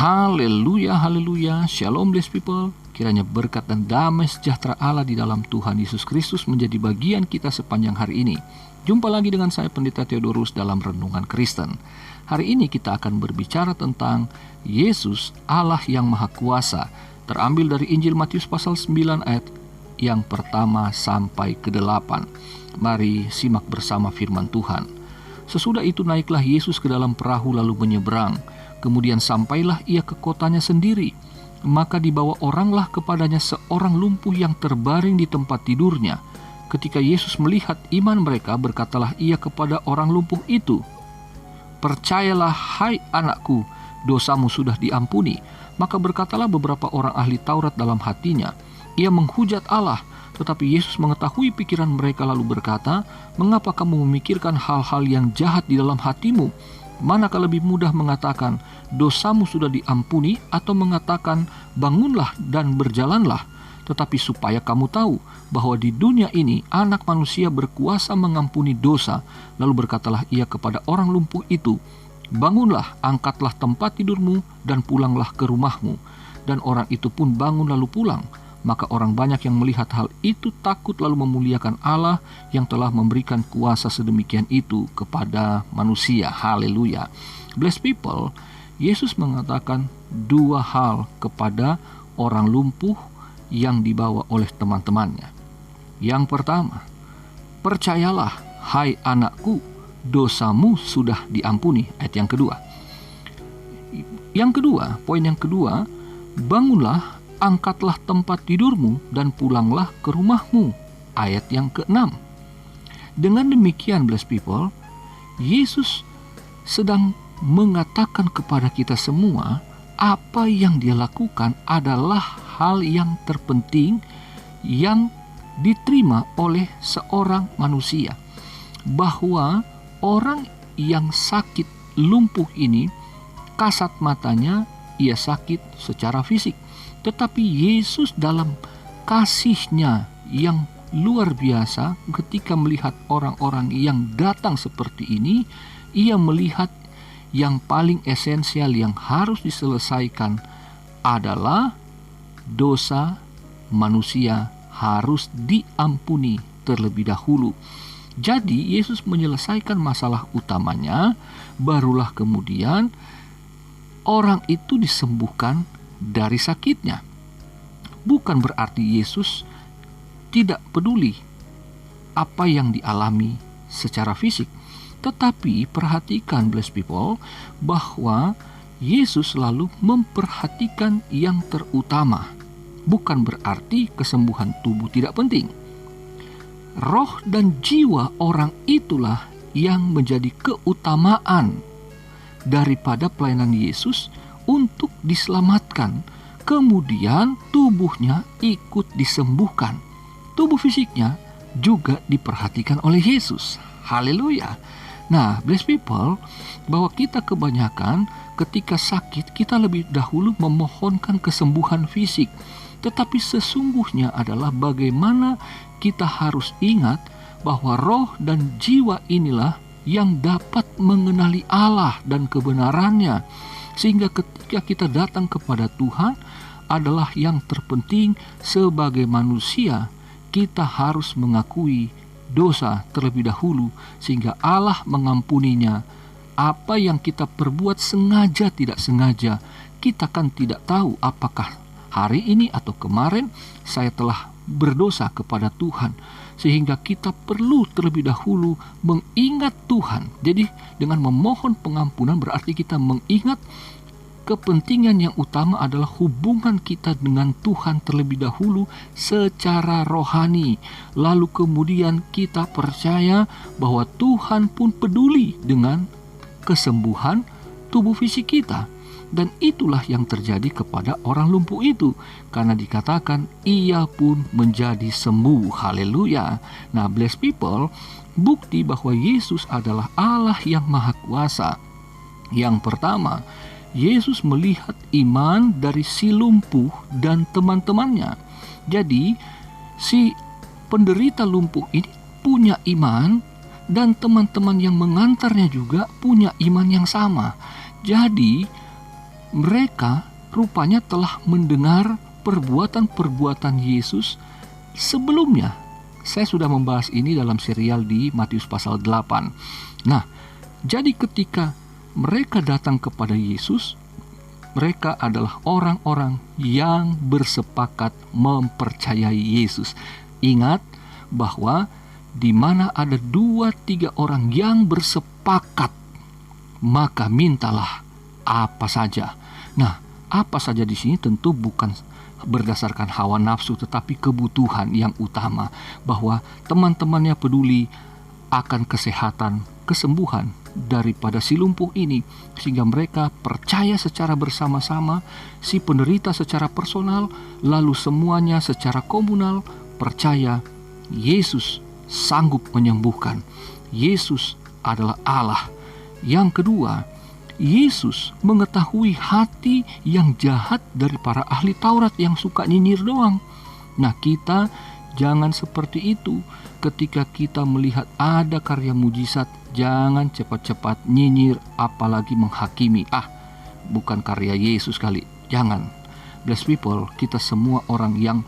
Haleluya, haleluya. Shalom blessed people. Kiranya berkat dan damai sejahtera Allah di dalam Tuhan Yesus Kristus menjadi bagian kita sepanjang hari ini. Jumpa lagi dengan saya Pendeta Theodorus dalam Renungan Kristen. Hari ini kita akan berbicara tentang Yesus Allah yang Maha Kuasa, terambil dari Injil Matius pasal 9 ayat yang pertama sampai ke-8. Mari simak bersama firman Tuhan. Sesudah itu naiklah Yesus ke dalam perahu lalu menyeberang. Kemudian sampailah ia ke kotanya sendiri. Maka dibawa oranglah kepadanya seorang lumpuh yang terbaring di tempat tidurnya. Ketika Yesus melihat iman mereka, berkatalah ia kepada orang lumpuh itu, "Percayalah, hai anakku, dosamu sudah diampuni." Maka berkatalah beberapa orang ahli Taurat dalam hatinya, "Ia menghujat Allah." Tetapi Yesus mengetahui pikiran mereka lalu berkata, "Mengapa kamu memikirkan hal-hal yang jahat di dalam hatimu? Manakah lebih mudah mengatakan, dosamu sudah diampuni, atau mengatakan, bangunlah dan berjalanlah? Tetapi supaya kamu tahu bahwa di dunia ini Anak Manusia berkuasa mengampuni dosa." Lalu berkatalah ia kepada orang lumpuh itu, "Bangunlah, angkatlah tempat tidurmu dan pulanglah ke rumahmu." Dan orang itu pun bangun lalu pulang. Maka orang banyak yang melihat hal itu takut lalu memuliakan Allah yang telah memberikan kuasa sedemikian itu kepada manusia. Haleluya. Blessed people, Yesus mengatakan dua hal kepada orang lumpuh yang dibawa oleh teman-temannya. Yang pertama, "Percayalah, hai anakku, dosamu sudah diampuni." Ayat yang kedua. Poin yang kedua, "Bangunlah, angkatlah tempat tidurmu dan pulanglah ke rumahmu." Ayat yang ke-6. Dengan demikian, blessed people, Yesus sedang mengatakan kepada kita semua, apa yang dia lakukan adalah hal yang terpenting yang diterima oleh seorang manusia. Bahwa orang yang sakit lumpuh ini, kasat matanya ia sakit secara fisik. Tetapi Yesus dalam kasih-Nya yang luar biasa ketika melihat orang-orang yang datang seperti ini, ia melihat yang paling esensial yang harus diselesaikan adalah dosa manusia harus diampuni terlebih dahulu. Jadi Yesus menyelesaikan masalah utamanya, barulah kemudian orang itu disembuhkan dari sakitnya. Bukan berarti Yesus tidak peduli apa yang dialami secara fisik. Tetapi perhatikan, blessed people, bahwa Yesus selalu memperhatikan yang terutama. Bukan berarti kesembuhan tubuh tidak penting. Roh dan jiwa orang itulah yang menjadi keutamaan daripada pelayanan Yesus untuk diselamatkan. Kemudian tubuhnya ikut disembuhkan. Tubuh fisiknya juga diperhatikan oleh Yesus. Haleluya. Nah, blessed people, bahwa kita kebanyakan ketika sakit, kita lebih dahulu memohonkan kesembuhan fisik. Tetapi sesungguhnya adalah bagaimana kita harus ingat bahwa roh dan jiwa inilah yang dapat mengenali Allah dan kebenarannya. Sehingga ketika kita datang kepada Tuhan adalah yang terpenting sebagai manusia, kita harus mengakui dosa terlebih dahulu sehingga Allah mengampuninya. Apa yang kita perbuat sengaja tidak sengaja, kita kan tidak tahu apakah hari ini atau kemarin saya telah berdosa kepada Tuhan. Sehingga kita perlu terlebih dahulu mengingat Tuhan. Jadi dengan memohon pengampunan berarti kita mengingat kepentingan yang utama adalah hubungan kita dengan Tuhan terlebih dahulu secara rohani. Lalu kemudian kita percaya bahwa Tuhan pun peduli dengan kesembuhan tubuh fisik kita. Dan itulah yang terjadi kepada orang lumpuh itu, karena dikatakan ia pun menjadi sembuh. Haleluya. Nah, blessed people, bukti bahwa Yesus adalah Allah yang Maha Kuasa. Yang pertama, Yesus melihat iman dari si lumpuh dan teman-temannya. Jadi si penderita lumpuh ini punya iman, dan teman-teman yang mengantarnya juga punya iman yang sama. Jadi mereka rupanya telah mendengar perbuatan-perbuatan Yesus sebelumnya. Saya sudah membahas ini dalam serial di Matius pasal 8. Nah, jadi ketika mereka datang kepada Yesus, mereka adalah orang-orang yang bersepakat mempercayai Yesus. Ingat bahwa di mana ada 2-3 orang yang bersepakat, maka mintalah apa saja. Nah, apa saja di sini tentu bukan berdasarkan hawa nafsu, tetapi kebutuhan yang utama, bahwa teman-temannya peduli akan kesehatan, kesembuhan daripada si lumpuh ini, sehingga mereka percaya secara bersama-sama, si penderita secara personal, lalu semuanya secara komunal percaya Yesus sanggup menyembuhkan. Yesus adalah Allah. Yang kedua, Yesus mengetahui hati yang jahat dari para ahli Taurat yang suka nyinyir doang. Nah, kita jangan seperti itu. Ketika kita melihat ada karya mujizat, jangan cepat-cepat nyinyir, apalagi menghakimi. Bukan karya Yesus kali. Jangan. Blessed people, kita semua orang yang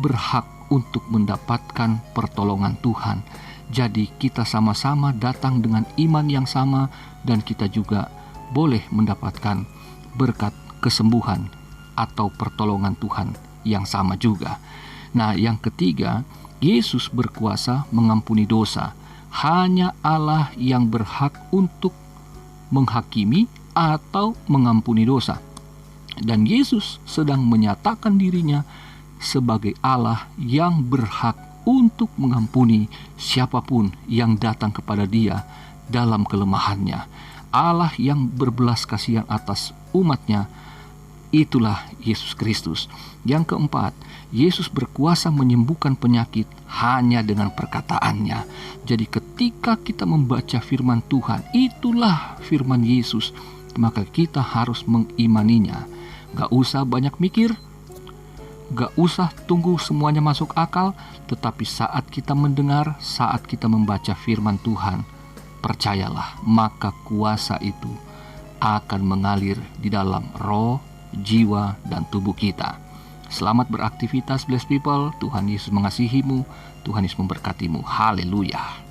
berhak untuk mendapatkan pertolongan Tuhan. Jadi kita sama-sama datang dengan iman yang sama, dan kita juga boleh mendapatkan berkat kesembuhan atau pertolongan Tuhan yang sama juga. Nah, yang ketiga, Yesus berkuasa mengampuni dosa. Hanya Allah yang berhak untuk menghakimi atau mengampuni dosa. Dan Yesus sedang menyatakan dirinya sebagai Allah yang berhak untuk mengampuni siapapun yang datang kepada Dia dalam kelemahannya. Allah yang berbelas kasihan atas umatnya, itulah Yesus Kristus. Yang keempat, Yesus berkuasa menyembuhkan penyakit hanya dengan perkataannya. Jadi ketika kita membaca firman Tuhan, itulah firman Yesus, maka kita harus mengimaninya. Gak usah banyak mikir, gak usah tunggu semuanya masuk akal, tetapi saat kita mendengar, saat kita membaca firman Tuhan, percayalah, maka kuasa itu akan mengalir di dalam roh, jiwa, dan tubuh kita. Selamat beraktivitas, blessed people. Tuhan Yesus mengasihimu. Tuhan Yesus memberkatimu. Haleluya.